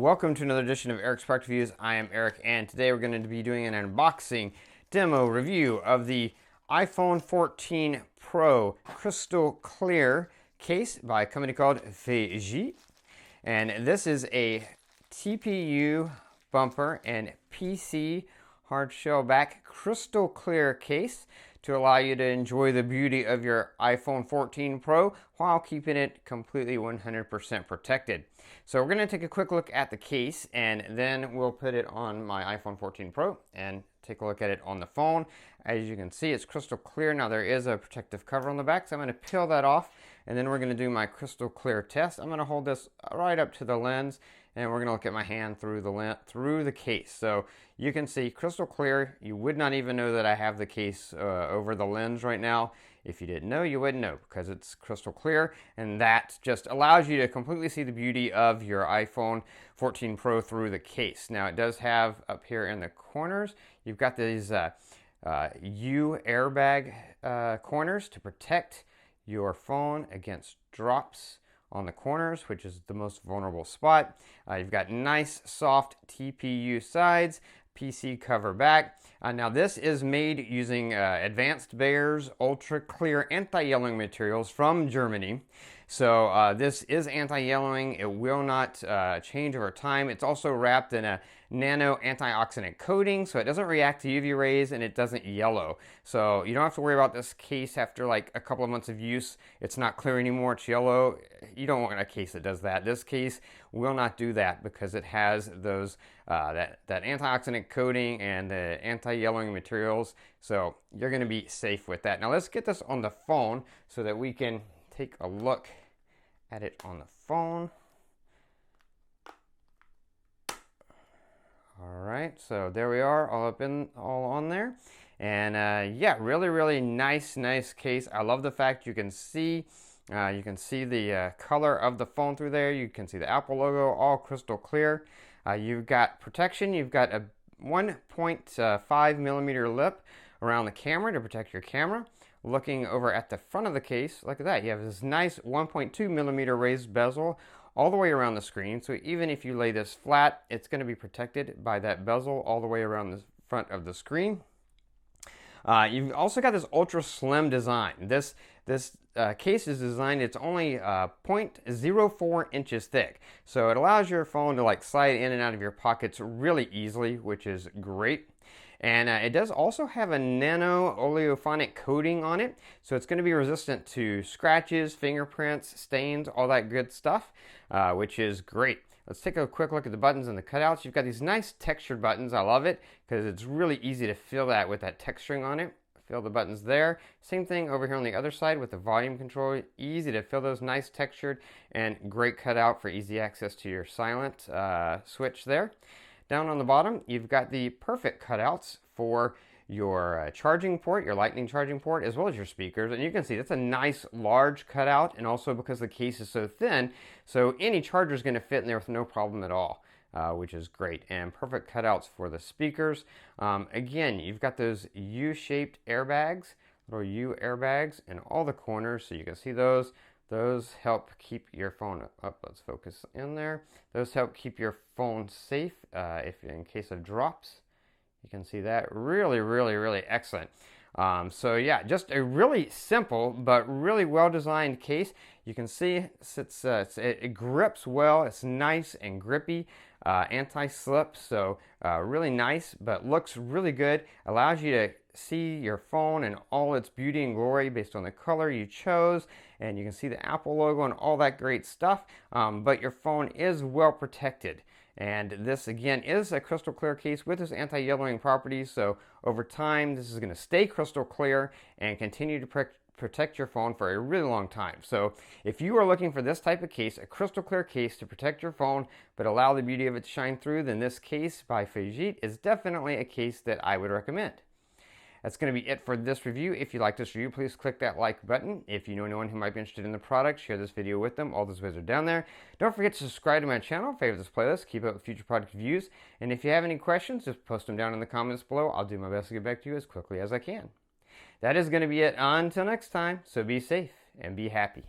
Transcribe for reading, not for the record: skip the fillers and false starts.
Welcome to another edition of Eric's Product Reviews. I am Eric, and today we're going to be doing an unboxing demo review of the iPhone 14 Pro crystal clear case by a company called Feaigit. And this is a TPU bumper and PC hard shell back crystal clear case to allow you to enjoy the beauty of your iPhone 14 Pro while keeping it completely 100% protected. So we're going to take a quick look at the case, and then we'll put it on my iPhone 14 Pro and take a look at it on the phone. As you can see, it's crystal clear. Now there is a protective cover on the back, so I'm going to peel that off, and then we're going to do my crystal clear test. I'm going to hold this right up to the lens, and we're going to look at my hand through the case. So you can see crystal clear. You would not even know that I have the case over the lens right now. If you didn't know, you wouldn't know because it's crystal clear, and that just allows you to completely see the beauty of your iPhone 14 Pro through the case. Now it does have up here in the corners, you've got these U airbag corners to protect your phone against drops on the corners, which is the most vulnerable spot. You've got nice soft TPU sides, PC cover back. Now this is made using Advanced Bayer's ultra clear anti-yellowing materials from Germany. So this is anti-yellowing. It will not change over time. It's also wrapped in a nano antioxidant coating, so it doesn't react to UV rays and it doesn't yellow. So you don't have to worry about this case after like a couple of months of use. It's not clear anymore, it's yellow. You don't want a case that does that. This case will not do that because it has those that antioxidant coating and the anti-yellowing materials. So you're going to be safe with that. Now let's get this on the phone so that we can take a look at it on the phone. All right, so there we are, all on there. And yeah, really nice case. I love the fact you can see the color of the phone through there. You can see the Apple logo, all crystal clear. You've got protection. You've got a 1.5 millimeter lip around the camera to protect your camera. Looking over at the front of the case, look at that. You have this nice 1.2 millimeter raised bezel all the way around the screen. So even if you lay this flat, it's going to be protected by that bezel all the way around the front of the screen. You've also got this ultra slim design. This case is designed, it's only 0.04 inches thick. So it allows your phone to like slide in and out of your pockets really easily, which is great. And it does also have a nano oleophonic coating on it, so it's going to be resistant to scratches, fingerprints, stains, all that good stuff, which is great. Let's take a quick look at the buttons and the cutouts. You've got these nice textured buttons. I love it because it's really easy to feel that with that texturing on it. Feel the buttons there. Same thing over here on the other side with the volume control. Easy to feel those, nice textured, and great cutout for easy access to your silent switch there. Down on the bottom, you've got the perfect cutouts for your charging port, your lightning charging port, as well as your speakers. And you can see that's a nice large cutout, and also because the case is so thin, so any charger is going to fit in there with no problem at all, which is great. And perfect cutouts for the speakers. Again, you've got those U-shaped airbags, little U airbags in all the corners, so you can see those. Those help keep your phone up. Let's focus in there. Those help keep your phone safe if in case of drops. You can see that. Really excellent. So yeah, just a really simple but really well-designed case. You can see it grips well. It's nice and grippy, anti-slip. So really nice, but looks really good. Allows you to see your phone in all its beauty and glory based on the color you chose, and you can see the Apple logo and all that great stuff, but your phone is well protected. And this again is a crystal clear case with its anti-yellowing properties, so over time this is going to stay crystal clear and continue to protect your phone for a really long time. So if you are looking for this type of case, a crystal clear case to protect your phone but allow the beauty of it to shine through, then this case by Feaigit is definitely a case that I would recommend. That's going to be it for this review. If you like this review, please click that like button. If you know anyone who might be interested in the product, share this video with them. All those videos are down there. Don't forget to subscribe to my channel, favorite this playlist, keep up with future product reviews. And if you have any questions, just post them down in the comments below. I'll do my best to get back to you as quickly as I can. That is going to be it until next time, so be safe and be happy.